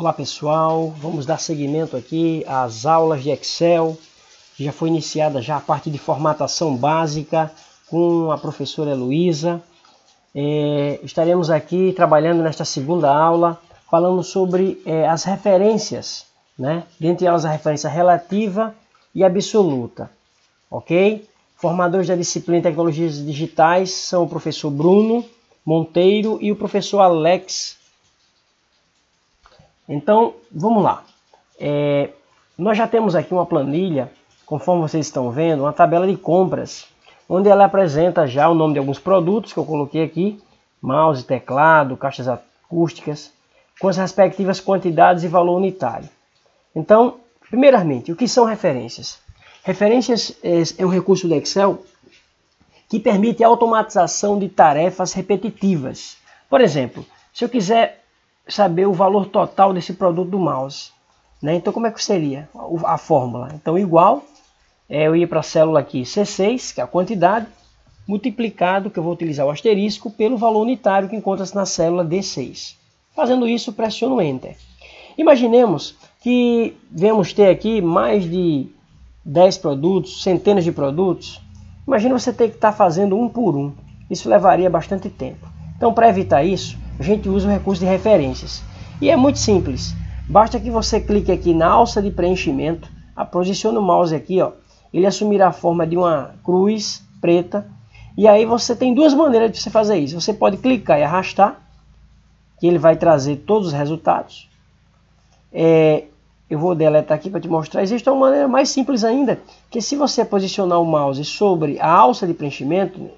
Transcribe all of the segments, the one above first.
Olá pessoal, vamos dar seguimento aqui às aulas de Excel. Já foi iniciada já a parte de formatação básica com a professora Heloísa. Estaremos aqui trabalhando nesta segunda aula, falando sobre as referências, né? Dentre elas a referência relativa e absoluta, ok? Formadores da disciplina de Tecnologias Digitais são o professor Bruno Monteiro e o professor Alex. Então, vamos lá. Nós já temos aqui uma planilha, conforme vocês estão vendo, uma tabela de compras, onde ela apresenta já o nome de alguns produtos que eu coloquei aqui, mouse, teclado, caixas acústicas, com as respectivas quantidades e valor unitário. Então, primeiramente, o que são referências? Referências é um recurso do Excel que permite a automatização de tarefas repetitivas. Por exemplo, se eu quiser saber o valor total desse produto do mouse, né? Então como é que seria a fórmula? Então igual, eu ia para a célula aqui C6, que é a quantidade, multiplicado, que eu vou utilizar o asterisco, pelo valor unitário que encontra-se na célula D6. Fazendo isso, pressiono o Enter. Imaginemos que venhamos ter aqui mais de 10 produtos, centenas de produtos. Imagina você ter que estar fazendo um por um. Isso levaria bastante tempo. Então, para evitar isso, a gente usa o recurso de referências. E é muito simples. Basta que você clique aqui na alça de preenchimento, posicione o mouse aqui, ó, ele assumirá a forma de uma cruz preta. E aí você tem duas maneiras de você fazer isso. Você pode clicar e arrastar, que ele vai trazer todos os resultados. Eu vou deletar aqui para te mostrar. Existe uma maneira mais simples ainda, que se você posicionar o mouse sobre a alça de preenchimento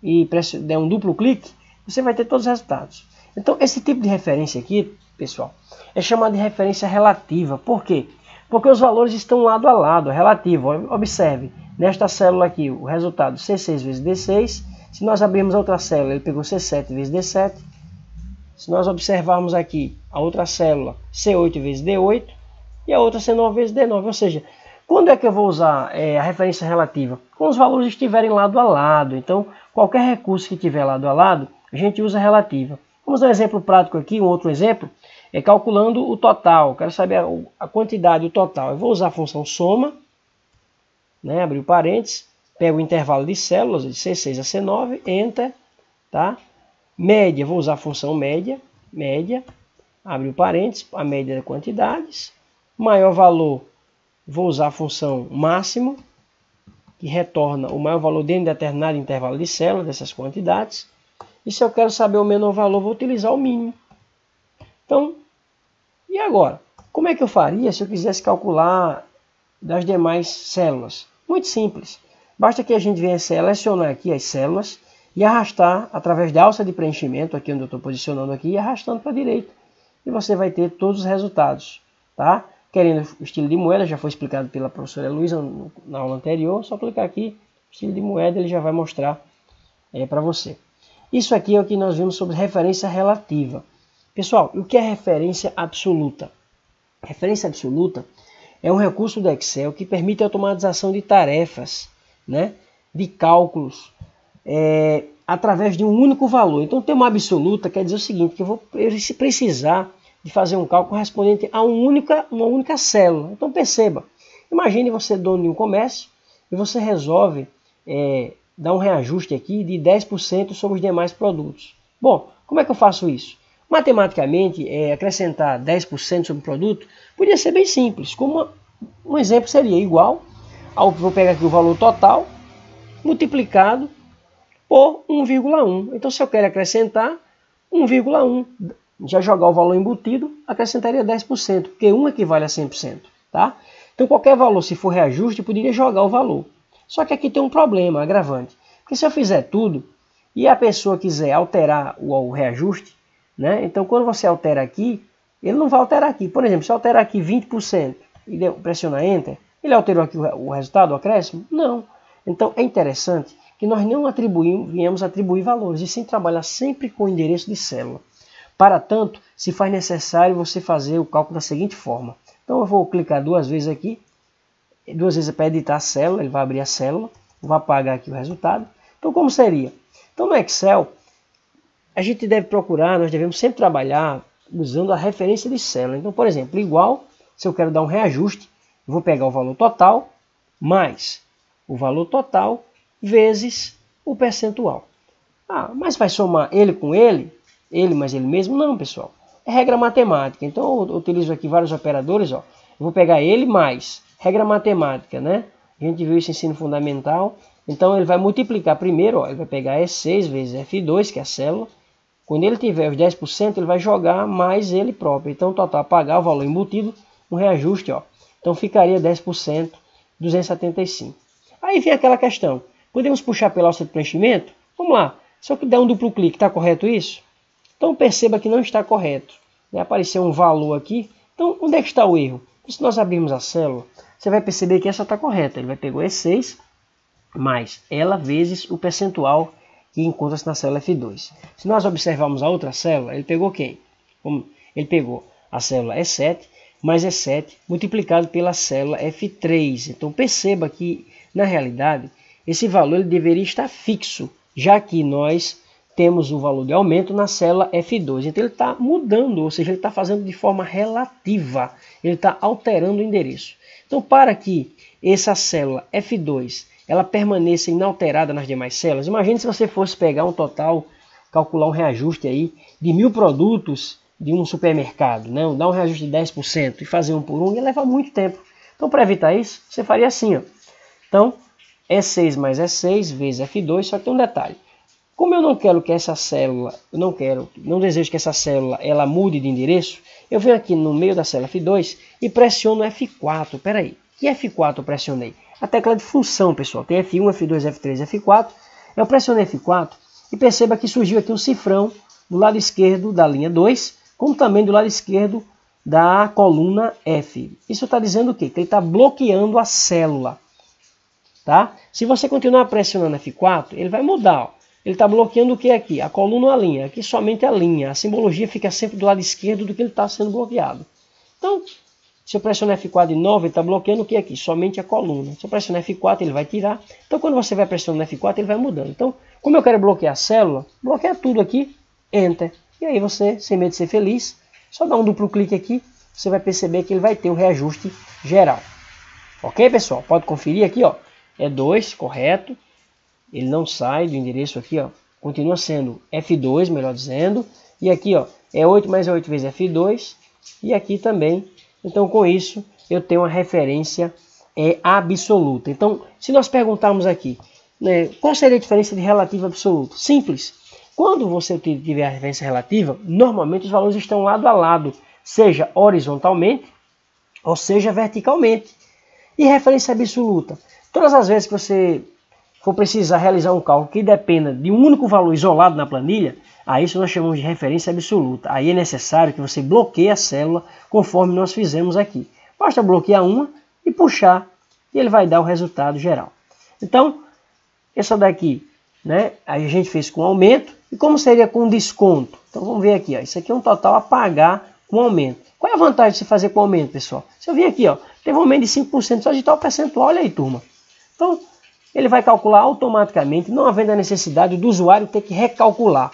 e der um duplo clique, você vai ter todos os resultados. Então, esse tipo de referência aqui, pessoal, é chamado de referência relativa. Por quê? Porque os valores estão lado a lado, relativo. Observe, nesta célula aqui, o resultado C6 vezes D6. Se nós abrirmos a outra célula, ele pegou C7 vezes D7. Se nós observarmos aqui a outra célula, C8 vezes D8. E a outra C9 vezes D9. Ou seja, quando é que eu vou usar a referência relativa? Quando os valores estiverem lado a lado. Então, qualquer recurso que tiver lado a lado, a gente usa relativa. Vamos dar um exemplo prático aqui, um outro exemplo, calculando o total. Quero saber a quantidade, o total. Eu vou usar a função soma, né, abrir o parênteses, pego o intervalo de células, de C6 a C9, Enter, tá? Média, vou usar a função média, abre o parênteses, a média de quantidades. Maior valor, vou usar a função máximo, que retorna o maior valor dentro de determinado intervalo de células, dessas quantidades. E se eu quero saber o menor valor, vou utilizar o mínimo. Então, e agora? Como é que eu faria se eu quisesse calcular das demais células? Muito simples. Basta que a gente venha selecionar aqui as células e arrastar através da alça de preenchimento, aqui onde eu estou posicionando aqui, e arrastando para a direita. E você vai ter todos os resultados, tá? Querendo o estilo de moeda, já foi explicado pela professora Heloísa na aula anterior, só clicar aqui, estilo de moeda, ele já vai mostrar para você. Isso aqui é o que nós vimos sobre referência relativa. Pessoal, o que é referência absoluta? Referência absoluta é um recurso do Excel que permite a automatização de tarefas, né, de cálculos, através de um único valor. Então, ter uma absoluta quer dizer o seguinte, que eu vou precisar de fazer um cálculo correspondente a uma única célula. Então, perceba, imagine você dono de um comércio e você resolve dar um reajuste aqui de 10% sobre os demais produtos. Bom, como é que eu faço isso? Matematicamente, acrescentar 10% sobre o produto podia ser bem simples. Como um exemplo seria igual ao, vou pegar aqui o valor total, multiplicado por 1,1. Então, se eu quero acrescentar 1,1, já jogar o valor embutido, acrescentaria 10%, porque 1 equivale a 100%. Tá? Então, qualquer valor, se for reajuste, poderia jogar o valor. Só que aqui tem um problema, agravante. Porque se eu fizer tudo e a pessoa quiser alterar o reajuste, né? Então quando você altera aqui, ele não vai alterar aqui. Por exemplo, se eu alterar aqui 20% e pressionar Enter, ele alterou aqui o resultado, o acréscimo? Não. Então é interessante que nós não viemos atribuir valores, e sim trabalhar sempre com o endereço de célula. Para tanto, se faz necessário você fazer o cálculo da seguinte forma. Então eu vou clicar duas vezes aqui. Duas vezes para editar a célula, ele vai abrir a célula, vou apagar aqui o resultado. Então, como seria? Então, no Excel, a gente deve procurar, nós devemos sempre trabalhar usando a referência de célula. Então, por exemplo, igual, se eu quero dar um reajuste, eu vou pegar o valor total mais o valor total vezes o percentual. Ah, mas vai somar ele com ele mais ele mesmo? Não, pessoal. É regra matemática. Então, eu utilizo aqui vários operadores. Ó. Eu vou pegar ele mais regra matemática, né? A gente viu isso em ensino fundamental. Então, ele vai multiplicar primeiro. Ó, ele vai pegar E6 vezes F2, que é a célula. Quando ele tiver os 10%, ele vai jogar mais ele próprio. Então, total, pagar o valor embutido, um reajuste. Ó. Então, ficaria 10%, 275. Aí vem aquela questão. Podemos puxar pela alça de preenchimento? Vamos lá. Se eu der um duplo clique, está correto isso? Então, perceba que não está correto. Apareceu um valor aqui. Então, onde é que está o erro? Se nós abrirmos a célula, você vai perceber que essa está correta. Ele vai pegar E6 mais ela vezes o percentual que encontra-se na célula F2. Se nós observarmos a outra célula, ele pegou quem? Ele pegou a célula E7 mais E7 multiplicado pela célula F3. Então perceba que, na realidade, esse valor ele deveria estar fixo, já que nós temos o valor de aumento na célula F2. Então ele está mudando, ou seja, ele está fazendo de forma relativa, ele está alterando o endereço. Então, para que essa célula F2 ela permaneça inalterada nas demais células, imagine se você fosse pegar um total, calcular um reajuste aí de 1000 produtos de um supermercado, né? Dar um reajuste de 10% e fazer um por um, ia levar muito tempo. Então, para evitar isso, você faria assim, ó. Então, E6 mais E6 vezes F2, só que tem um detalhe. Como eu não quero que essa célula, não desejo que essa célula ela mude de endereço, eu venho aqui no meio da célula F2 e pressiono F4. Espera aí, que F4 eu pressionei? A tecla de função, pessoal. Tem F1, F2, F3, F4. Eu pressionei F4 e perceba que surgiu aqui um cifrão do lado esquerdo da linha 2, como também do lado esquerdo da coluna F. Isso está dizendo o quê? Que ele está bloqueando a célula. Tá? Se você continuar pressionando F4, ele vai mudar. Ó. Ele está bloqueando o que aqui? A coluna ou a linha? Aqui somente a linha. A simbologia fica sempre do lado esquerdo do que ele está sendo bloqueado. Então, se eu pressionar F4 de novo, ele está bloqueando o que aqui? Somente a coluna. Se eu pressionar F4, ele vai tirar. Então, quando você vai pressionando F4, ele vai mudando. Então, como eu quero bloquear a célula, bloqueia tudo aqui, Enter. E aí você, sem medo de ser feliz, só dá um duplo clique aqui, você vai perceber que ele vai ter um reajuste geral. Ok, pessoal? Pode conferir aqui, ó. É 2, correto. Ele não sai do endereço aqui, ó. Continua sendo F2, melhor dizendo. E aqui, ó, é 8 mais 8 vezes F2. E aqui também. Então, com isso, eu tenho uma referência absoluta. Então, se nós perguntarmos aqui, né, qual seria a diferença de relativo e absoluto? Simples. Quando você tiver a referência relativa, normalmente os valores estão lado a lado, seja horizontalmente ou seja verticalmente. E referência absoluta? Todas as vezes que você for precisar realizar um cálculo que dependa de um único valor isolado na planilha, a isso nós chamamos de referência absoluta. Aí é necessário que você bloqueie a célula conforme nós fizemos aqui. Basta bloquear uma e puxar e ele vai dar o resultado geral. Então, essa daqui, né, a gente fez com aumento. E como seria com desconto? Então vamos ver aqui, ó. Isso aqui é um total a pagar com aumento. Qual é a vantagem de se fazer com aumento, pessoal? Se eu vir aqui, ó, teve um aumento de 5%, só digitar o percentual, olha aí, turma. Então, ele vai calcular automaticamente, não havendo a necessidade do usuário ter que recalcular.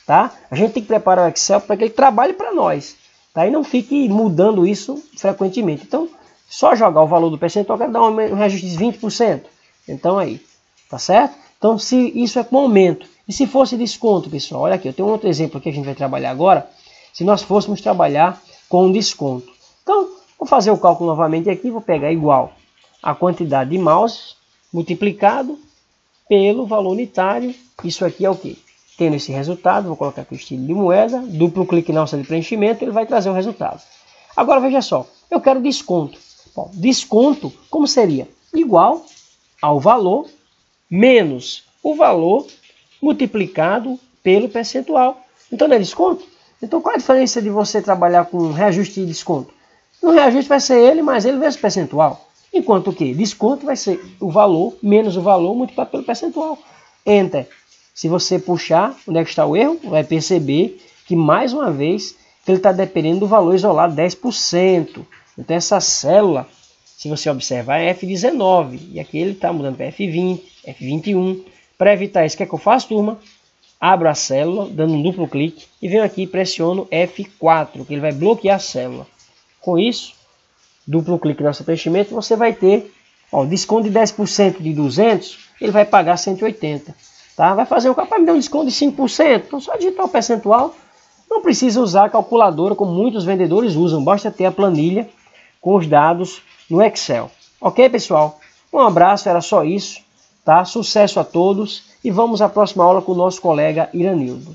Tá? A gente tem que preparar o Excel para que ele trabalhe para nós. Tá? E não fique mudando isso frequentemente. Então, só jogar o valor do percentual, quero dar um reajuste de 20%. Então, aí, tá certo? Então, se isso é com aumento. E se fosse desconto, pessoal? Olha aqui, eu tenho um outro exemplo aqui que a gente vai trabalhar agora. Se nós fôssemos trabalhar com desconto. Então, vou fazer o cálculo novamente aqui. Vou pegar igual a quantidade de mouse multiplicado pelo valor unitário. Isso aqui é o quê? Tendo esse resultado, vou colocar aqui o estilo de moeda. Duplo clique na alça de preenchimento, ele vai trazer o resultado. Agora, veja só. Eu quero desconto. Bom, desconto, como seria? Igual ao valor menos o valor multiplicado pelo percentual. Então não é desconto? Então qual a diferença de você trabalhar com reajuste e desconto? No reajuste vai ser ele mais ele vezes percentual. Enquanto que desconto vai ser o valor menos o valor multiplicado pelo percentual. Enter. Se você puxar, onde é que está o erro? Vai perceber que mais uma vez ele está dependendo do valor isolado 10%. Então essa célula, se você observar, é F19. E aqui ele está mudando para F20, F21. Para evitar isso, o que é que eu faço, turma? abro a célula, dando um duplo clique, e venho aqui e pressiono F4, que ele vai bloquear a célula. Com isso, duplo clique no seu preenchimento, você vai ter, ó, desconto de 10% de 200, ele vai pagar 180. Tá? Vai fazer um me dar um desconto de 5%, então só digitar o percentual. Não precisa usar a calculadora como muitos vendedores usam, basta ter a planilha com os dados no Excel. Ok, pessoal? Um abraço, era só isso. Tá? Sucesso a todos e vamos à próxima aula com o nosso colega Iranildo.